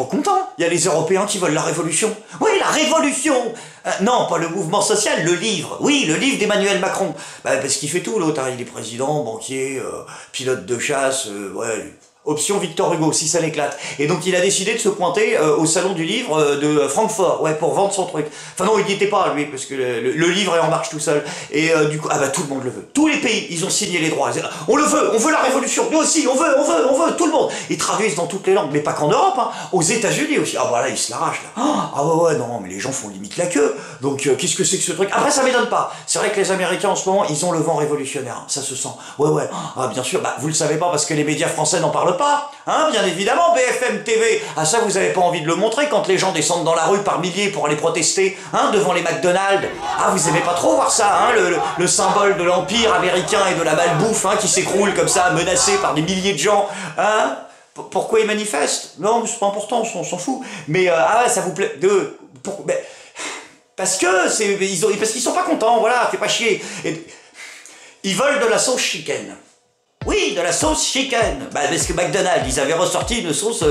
pas contents. Il y a les Européens qui veulent la révolution. Oui, la révolution. Non, pas le mouvement social, le livre. Oui, le livre d'Emmanuel Macron. Bah, parce qu'il fait tout, l'autre. Hein. Il est président, banquier, pilote de chasse, ouais... Option Victor Hugo, si ça l'éclate. Et donc il a décidé de se pointer au salon du livre de Francfort, ouais, pour vendre son truc. Enfin non, il n'y était pas, lui, parce que le livre est en marche tout seul. Et du coup, ah bah tout le monde le veut. Tous les pays, ils ont signé les droits. On le veut, on veut la révolution. Nous aussi, on veut, tout le monde. Ils traduisent dans toutes les langues, mais pas qu'en Europe, hein. Aux États-Unis aussi. Ah bah là, ils se l'arrachent, là. Ah ouais, non, mais les gens font limite la queue. Donc qu'est-ce que c'est que ce truc? Après, ça m'étonne pas. C'est vrai que les Américains, en ce moment, ils ont le vent révolutionnaire. Ça se sent. Ouais. Ah, bien sûr, bah vous le savez pas parce que les médias français n'en parlent pas, hein, bien évidemment, BFM TV. Ah ça, vous avez pas envie de le montrer quand les gens descendent dans la rue par milliers pour aller protester, hein, devant les McDonald's. Ah, vous aimez pas trop voir ça, hein, le symbole de l'empire américain et de la malbouffe, hein, qui s'écroule comme ça, menacé par des milliers de gens, hein. Pourquoi ils manifestent? Non, c'est pas important, on s'en fout. Mais ah ouais, ça vous plaît parce qu'ils sont pas contents, voilà, fais pas chier. Ils veulent de la sauce chicken. Oui, de la sauce chicken. Bah, parce que McDonald's, ils avaient ressorti une sauce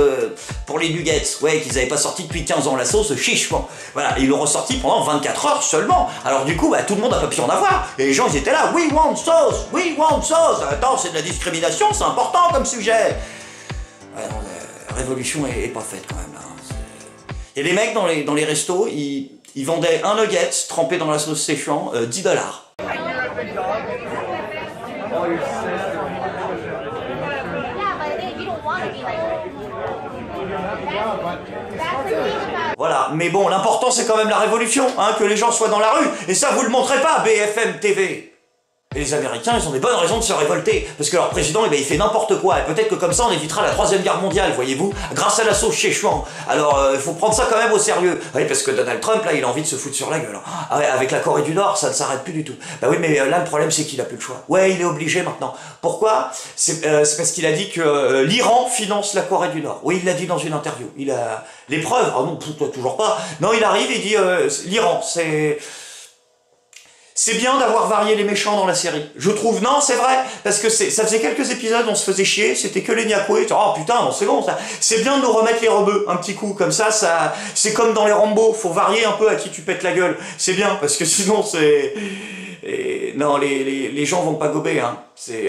pour les nuggets. Ouais, qu'ils avaient pas sorti depuis 15 ans, la sauce chichement. Voilà, ils l'ont ressorti pendant 24 heures seulement. Alors du coup, bah, tout le monde a pas pu en avoir. Et les gens, ils étaient là, we want sauce, we want sauce. Attends, c'est de la discrimination, c'est important comme sujet. Ouais, non, la révolution est pas faite quand même, là. Et les mecs dans les restos, ils vendaient un nugget trempé dans la sauce Szechuan, $10. Voilà, mais bon, l'important c'est quand même la révolution, hein, que les gens soient dans la rue, et ça vous le montrez pas, BFM TV. Et les Américains, ils ont des bonnes raisons de se révolter, parce que leur président, il fait n'importe quoi, et peut-être que comme ça on évitera la 3e guerre mondiale, voyez-vous, grâce à la sauce Szechuan. Alors, il faut prendre ça quand même au sérieux. Oui, parce que Donald Trump, là, il a envie de se foutre sur la gueule. Hein. Ah ouais, avec la Corée du Nord, ça ne s'arrête plus du tout. Bah oui, mais là, le problème, c'est qu'il a plus le choix. Ouais, il est obligé maintenant. Pourquoi? C'est parce qu'il a dit que l'Iran finance la Corée du Nord. Oui, il l'a dit dans une interview. Il a les preuves. Ah non, toujours pas. Non, il arrive et dit, l'Iran, c'est bien d'avoir varié les méchants dans la série. Je trouve, non, c'est vrai, parce que ça faisait quelques épisodes, on se faisait chier, c'était que les Niakoué, oh putain, non, c'est bon, ça. C'est bien de nous remettre les rebeux, un petit coup, comme ça, c'est comme dans les Rambo, faut varier un peu à qui tu pètes la gueule. C'est bien, parce que sinon, non, les gens vont pas gober, hein.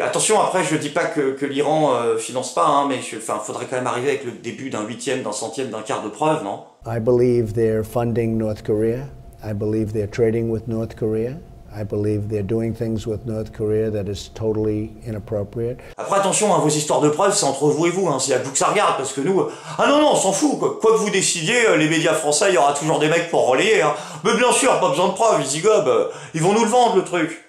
Attention, après, je dis pas que l'Iran finance pas, hein, mais faudrait quand même arriver avec le début d'un 8e, d'un 100e, d'un quart de preuve, non? I believe they're funding North Korea. I believe they're trading with North Korea. I believe they're doing things with North Korea that is totally inappropriate. Après attention, hein, vos histoires de preuves, c'est entre vous et vous, hein, c'est à vous que ça regarde, parce que nous... Ah non, on s'en fout, quoi. Quoi que vous décidiez, les médias français, il y aura toujours des mecs pour relayer, hein. Mais bien sûr, pas besoin de preuves, ils y gobent, ils vont nous le vendre, le truc.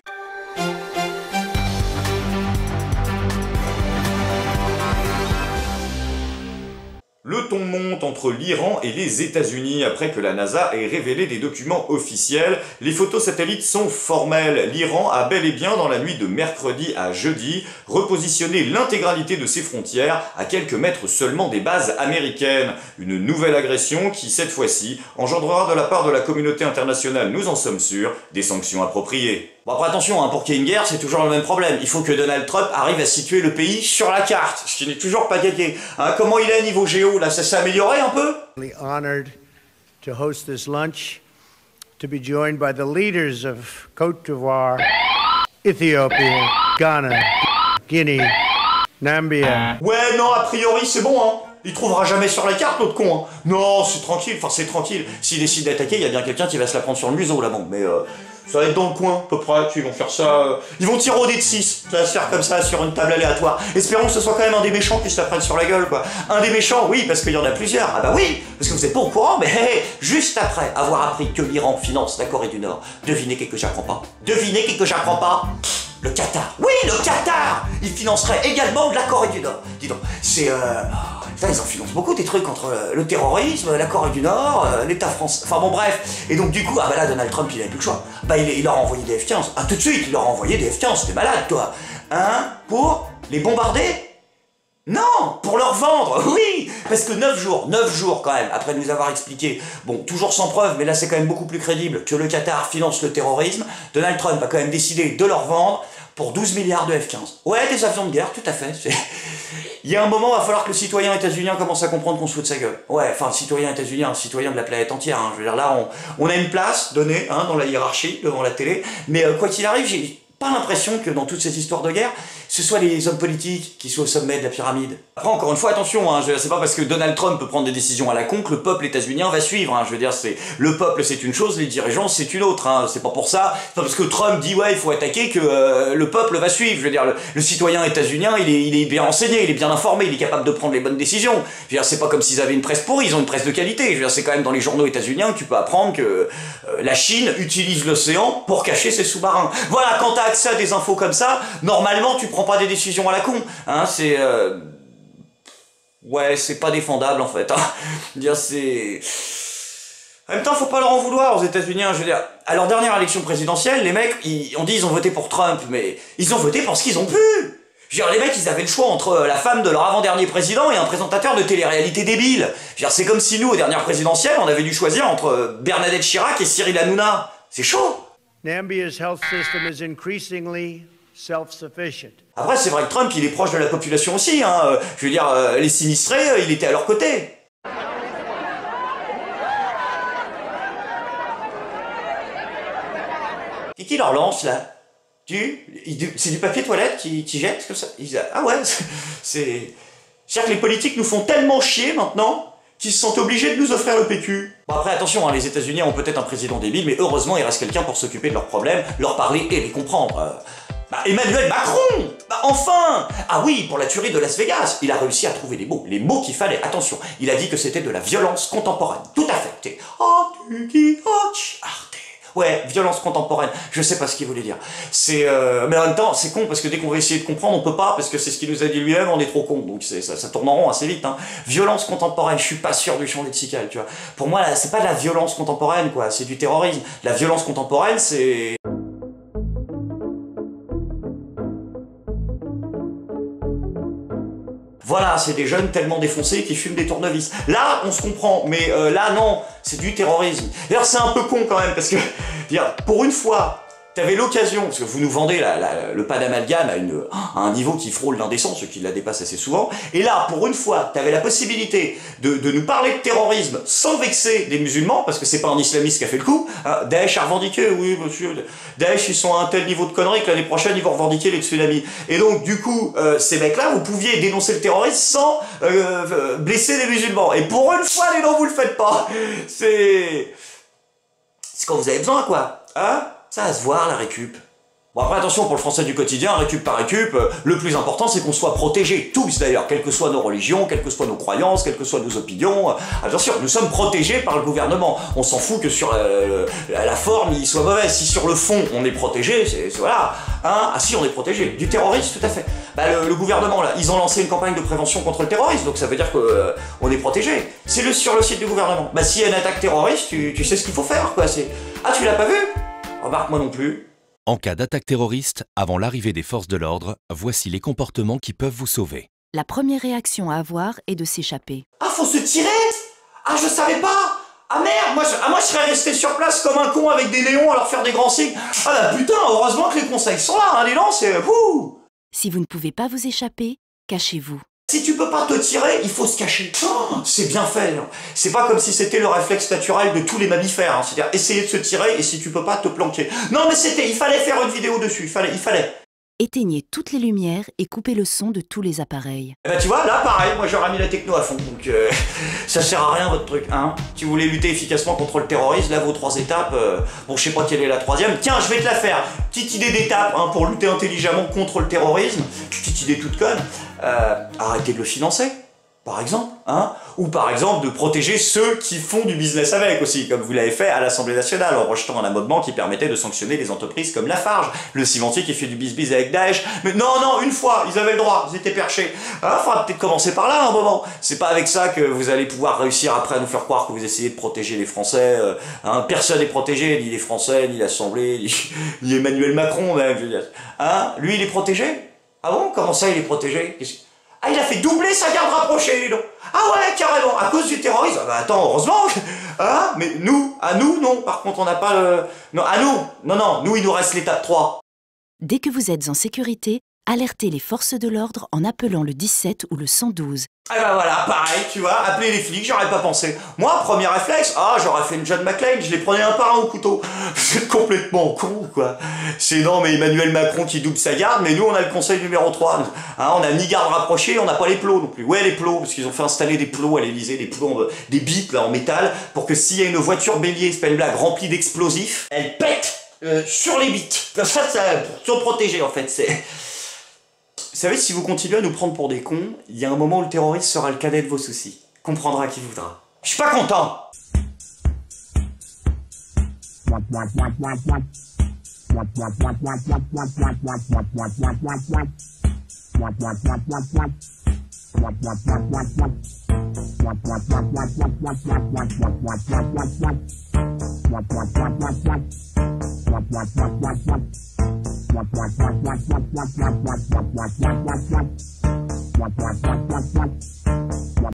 Le ton monte entre l'Iran et les États-Unis après que la NASA ait révélé des documents officiels. Les photos satellites sont formelles. L'Iran a bel et bien, dans la nuit de mercredi à jeudi, repositionné l'intégralité de ses frontières à quelques mètres seulement des bases américaines. Une nouvelle agression qui, cette fois-ci, engendrera de la part de la communauté internationale, nous en sommes sûrs, des sanctions appropriées. Bon après attention, hein, pour qu'il y ait une guerre, c'est toujours le même problème. Il faut que Donald Trump arrive à situer le pays sur la carte, ce qui n'est toujours pas gagné. Hein, comment il est niveau géo, là, ça s'est amélioré un peu? Honored to host this lunch, to be joined by the leaders of Côte d'Ivoire, Ethiopia, Ghana, Guinea, Nambia. Ouais, non, a priori, c'est bon, hein. Il trouvera jamais sur la carte, l'autre con, hein. Non, c'est tranquille, c'est tranquille. S'il décide d'attaquer, il y a bien quelqu'un qui va se la prendre sur le museau, là, bon, mais ça va être dans le coin, à peu près, ils vont faire ça... Ils vont tirer au dé de 6, ça va se faire comme ça, sur une table aléatoire. Espérons que ce soit quand même un des méchants qui se la prenne sur la gueule, quoi. Un des méchants, oui, parce qu'il y en a plusieurs. Ah bah oui, parce que vous êtes pas au courant, mais juste après avoir appris que l'Iran finance la Corée du Nord, devinez quelque que j'apprends pas. Devinez quelque que j'apprends pas. Le Qatar. Oui, le Qatar. Il financerait également de la Corée du Nord. Dis donc, ils en financent beaucoup des trucs entre le terrorisme, la Corée du Nord, l'État français, enfin bon bref. Et donc du coup, ah bah là Donald Trump il avait plus le choix. Bah il leur a envoyé des F-15. Ah tout de suite, il leur a envoyé des F-15, t'es malade toi. Hein? Pour les bombarder? Non, pour leur vendre, oui. Parce que 9 jours quand même, après nous avoir expliqué, bon, toujours sans preuve, mais là c'est quand même beaucoup plus crédible, que le Qatar finance le terrorisme, Donald Trump a quand même décidé de leur vendre pour 12 milliards de F-15. Ouais, des avions de guerre, tout à fait. il y a un moment, il va falloir que le citoyen états-unien commence à comprendre qu'on se fout de sa gueule. Ouais, enfin, le citoyen états-unien, le citoyen de la planète entière. Hein. Je veux dire, là, on a une place donnée hein, dans la hiérarchie, devant la télé, mais quoi qu'il arrive, j'ai pas l'impression que dans toute cette histoire de guerre, ce soit les hommes politiques qui soient au sommet de la pyramide. Après, encore une fois, attention, hein, c'est pas parce que Donald Trump peut prendre des décisions à la con que le peuple états-unien va suivre. Hein, je veux dire, le peuple c'est une chose, les dirigeants c'est une autre. Hein, c'est pas pour ça, c'est pas parce que Trump dit ouais il faut attaquer que le peuple va suivre. Je veux dire, le citoyen états-unien il est bien renseigné, il est bien informé, il est capable de prendre les bonnes décisions. Je veux dire, c'est pas comme s'ils avaient une presse pourrie, ils ont une presse de qualité. Je veux dire, c'est quand même dans les journaux états-uniens que tu peux apprendre que la Chine utilise l'océan pour cacher ses sous-marins. Voilà, quand t'as accès à des infos comme ça, normalement tu prends pas des décisions à la con. Hein, c'est ouais, c'est pas défendable en fait. Hein. Dire c'est. En même temps, faut pas leur en vouloir aux États-Unis. Hein. Je veux dire, à leur dernière élection présidentielle, les mecs, on dit ils ont voté pour Trump, mais ils ont voté parce qu'ils ont pu. Je veux dire, les mecs, ils avaient le choix entre la femme de leur avant-dernier président et un présentateur de télé-réalité débile. Je veux dire, c'est comme si nous, aux dernières présidentielles, on avait dû choisir entre Bernadette Chirac et Cyril Hanouna. C'est chaud. Nambia's health system is increasingly self-sufficient. Après, c'est vrai que Trump, il est proche de la population aussi. Hein. Je veux dire, les sinistrés, il était à leur côté. Qui leur lance, là? C'est du papier toilette qui jette comme ça? Ah ouais, c'est... C'est-à-dire que les politiques nous font tellement chier maintenant qu'ils se sentent obligés de nous offrir le PQ. Bon après attention, hein, les États-Unis ont peut-être un président débile, mais heureusement il reste quelqu'un pour s'occuper de leurs problèmes, leur parler et les comprendre. Emmanuel Macron! Enfin! Ah oui, pour la tuerie de Las Vegas, il a réussi à trouver les mots qu'il fallait. Attention, il a dit que c'était de la violence contemporaine. Tout à fait. Ouais, violence contemporaine. Je sais pas ce qu'il voulait dire. Mais en même temps, c'est con parce que dès qu'on va essayer de comprendre, on peut pas parce que c'est ce qu'il nous a dit lui-même, on est trop con. Donc ça tourne en rond assez vite. Hein. Violence contemporaine, je suis pas sûr du champ lexical, tu vois. Pour moi, là, c'est pas de la violence contemporaine, quoi. C'est du terrorisme. La violence contemporaine, c'est... Voilà, c'est des jeunes tellement défoncés qui fument des tournevis. Là, on se comprend, mais là, non, c'est du terrorisme. D'ailleurs, c'est un peu con quand même, parce que, pour une fois, t'avais l'occasion, parce que vous nous vendez le pas d'amalgame à un niveau qui frôle l'indécence, ce qui la dépasse assez souvent, et là, pour une fois, t'avais la possibilité de nous parler de terrorisme sans vexer des musulmans, parce que c'est pas un islamiste qui a fait le coup. Hein, Daesh a revendiqué, oui monsieur, Daesh ils sont à un tel niveau de connerie que l'année prochaine ils vont revendiquer les tsunamis. Et donc du coup, ces mecs-là, vous pouviez dénoncer le terrorisme sans blesser les musulmans. Et pour une fois, les non, vous le faites pas. C'est quand vous avez besoin, quoi. Hein? Ça va se voir, la récup. Bon après attention, pour le français du quotidien, récup par récup, le plus important c'est qu'on soit protégés, tous d'ailleurs, quelles que soient nos religions, quelles que soient nos croyances, quelles que soient nos opinions. Attention, nous sommes protégés par le gouvernement. On s'en fout que sur la forme il soit mauvais. Si sur le fond on est protégé, c'est voilà. Hein, ah si, on est protégé. Du terrorisme, tout à fait. Le gouvernement là, ils ont lancé une campagne de prévention contre le terrorisme, donc ça veut dire que on est protégé. C'est sur le site du gouvernement. S'il y a une attaque terroriste, tu sais ce qu'il faut faire, quoi. Ah tu l'as pas vu? Remarque, moi non plus. En cas d'attaque terroriste, avant l'arrivée des forces de l'ordre, voici les comportements qui peuvent vous sauver. La première réaction à avoir est de s'échapper. Ah, faut se tirer? Ah, je savais pas! Ah merde, moi je serais resté sur place comme un con avec des néons à leur faire des grands signes. Ah putain, heureusement que les conseils sont là, hein, les lances, c'est... Si vous ne pouvez pas vous échapper, cachez-vous. Si tu peux pas te tirer, il faut se cacher. Oh, c'est bien fait. Hein. C'est pas comme si c'était le réflexe naturel de tous les mammifères. Hein. C'est-à-dire essayer de se tirer et si tu peux pas te planquer. Non mais il fallait faire une vidéo dessus, il fallait. Éteignez toutes les lumières et coupez le son de tous les appareils. Tu vois, là pareil, moi j'aurais mis la techno à fond, donc ça sert à rien votre truc, hein. Si vous voulez lutter efficacement contre le terrorisme, là vos 3 étapes, bon je sais pas quelle est la 3e, tiens je vais te la faire, petite idée d'étape hein, pour lutter intelligemment contre le terrorisme, petite idée toute conne, arrêtez de le financer. Par exemple, hein, ou par exemple de protéger ceux qui font du business avec aussi, comme vous l'avez fait à l'Assemblée nationale en rejetant un amendement qui permettait de sanctionner les entreprises comme Lafarge, le cimentier qui fait du bis-bis avec Daesh. Mais non, une fois, ils avaient le droit, ils étaient perchés. Hein, faudra peut-être commencer par là un moment. C'est pas avec ça que vous allez pouvoir réussir après à nous faire croire que vous essayez de protéger les Français. Hein, personne n'est protégé, ni les Français, ni l'Assemblée, ni Emmanuel Macron même, je veux dire. Hein, lui il est protégé? Ah bon? Comment ça il est protégé? Ah, il a fait doubler sa garde rapprochée, dis donc. Ah ouais, carrément, à cause du terrorisme. Ah bah attends, heureusement. Hein, mais à nous, non. Par contre, on n'a pas le... Non, à nous. Non, nous, il nous reste l'étape 3. Dès que vous êtes en sécurité, Alertez les forces de l'ordre en appelant le 17 ou le 112. Ah bah voilà, pareil, tu vois, appeler les flics, j'aurais pas pensé. Moi, premier réflexe, j'aurais fait une John McClane, je les prenais un par un au couteau. C'est complètement con, quoi. C'est non, mais Emmanuel Macron qui double sa garde, mais nous, on a le conseil numéro 3. Hein, on a ni garde rapprochée, on n'a pas les plots non plus. Ouais, les plots, parce qu'ils ont fait installer des plots à l'Elysée, des plots, des bips, là, en métal, pour que s'il y a une voiture bélier, c'est pas une blague, remplie d'explosifs, elle pète sur les bites. Comme ça, pour se protéger, en fait, c'est... Vous savez, si vous continuez à nous prendre pour des cons, il y a un moment où le terroriste sera le cadet de vos soucis. Comprendra qui voudra. Je suis pas content.